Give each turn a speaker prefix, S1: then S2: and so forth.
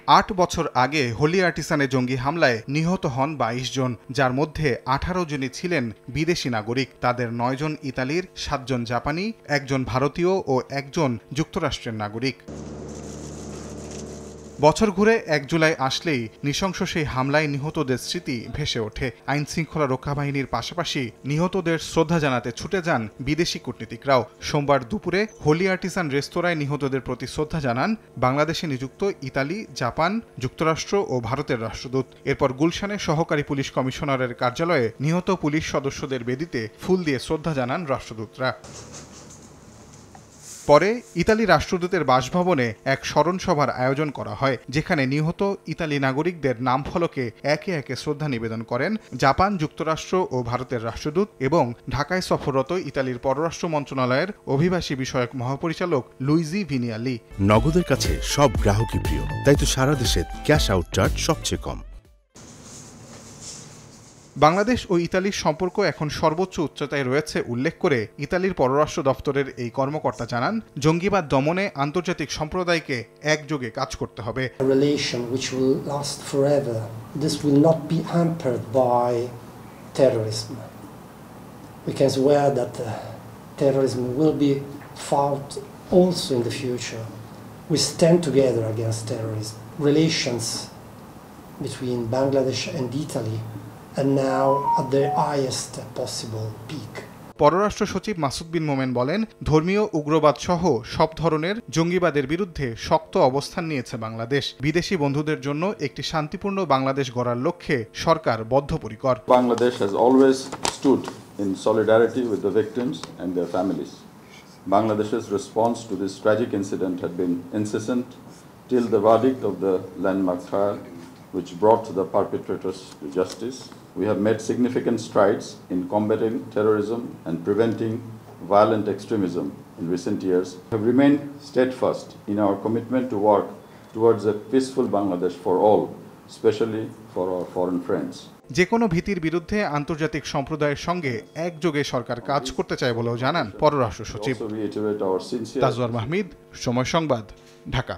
S1: 8 বছর আগে হোলি আর্টিসানে জঙ্গি হামলায় নিহত হন 22 জন, যার মধ্যে 18 জনই ছিলেন বিদেশি নাগরিক। তাদের 9 জন ইতালির, 7 জন জাপানি, 1 জন ভারতীয় ও 1 জন যুক্তরাষ্ট্রের নাগরিক। বছর ঘুরে 1 জুলাই আসলেই নৃশংস সেই হামলায় নিহতদের স্মৃতি ভেসে ওঠে। আইন শৃঙ্খলা রক্ষা বাহিনীর পাশাপাশি নিহতদের শ্রদ্ধা জানাতে ছুটে যান বিদেশি কূটনীতিকরাও। সোমবার দুপুরে হোলি আর্টিসান রেস্তোরাঁয় নিহতদের প্রতি শ্রদ্ধা জানান বাংলাদেশে নিযুক্ত ইতালি, জাপান, যুক্তরাষ্ট্র ও ভারতের রাষ্ট্রদূত। এরপর গুলশানে সহকারী পুলিশ কমিশনারের কার্যালয়ে নিহত পুলিশ সদস্যদের বেদিতে ফুল দিয়ে শ্রদ্ধা জানান রাষ্ট্রদূতরা। পরে ইতালি রাষ্ট্রদূতের বাসভবনে এক স্মরণ সভার আয়োজন করা হয়, যেখানে নিহত ইতালি নাগরিকদের নাম ফলকে একে একে শ্রদ্ধা নিবেদন করেন জাপান, যুক্তরাষ্ট্র ও ভারতের রাষ্ট্রদূত এবং ঢাকায় সফররত ইতালির পররাষ্ট্র মন্ত্রণালয়ের অভিবাসী বিষয়ক মহাপরিচালক লুইজি ভিনিয়ালি।
S2: নগদের কাছে সব গ্রাহকই প্রিয়, তাই তো সারা দেশে ক্যাশ আউট চার্জ সবচেয়ে কম।
S1: বাংলাদেশ ও ইতালির সম্পর্ক এখন সর্বোচ্চ উচ্চতায় রয়েছে উল্লেখ করে ইতালির পররাষ্ট্র দপ্তরের এই কর্মকর্তা জানান, জঙ্গিবাদ দমনে আন্তর্জাতিক সম্প্রদায়কে একযোগে কাজ করতে হবে।
S3: Relation which will last forever. This will not be hampered by terrorism. We can swear that terrorism will be fought also in the future. We stand together against terrorism. Relations between Bangladesh and Italy and now at the highest possible peak.
S1: পররাষ্ট্র সচিব মাসুদ বিন মোমেন বলেন, ধর্মীয় উগ্রবাদ সহ সব ধরনের জঙ্গিবাদের বিরুদ্ধে শক্ত অবস্থান নিয়েছে বাংলাদেশ। বিদেশি বন্ধুদের জন্য একটি শান্তিপূর্ণ বাংলাদেশ গড়ার লক্ষ্যে সরকার বদ্ধপরিকর।
S4: Bangladesh has always stood in solidarity with the victims and their families. Bangladesh's response to this tragic incident had been incessant till the verdict of the landmark trial, which brought the perpetrators to justice. We have made significant strides in combating terrorism and preventing violent extremism in recent years. We have remained steadfast in our commitment to work towards a peaceful Bangladesh for all, especially for our foreign friends.
S1: যে কোনো ভীতির বিরুদ্ধে আন্তর্জাতিক সম্প্রদায়ের সঙ্গে একযোগে সরকার কাজ করতে চায় বলেও জানান পররাষ্ট্র সচিব। তাজওয়ার মাহমিদ, সময় সংবাদ, ঢাকা।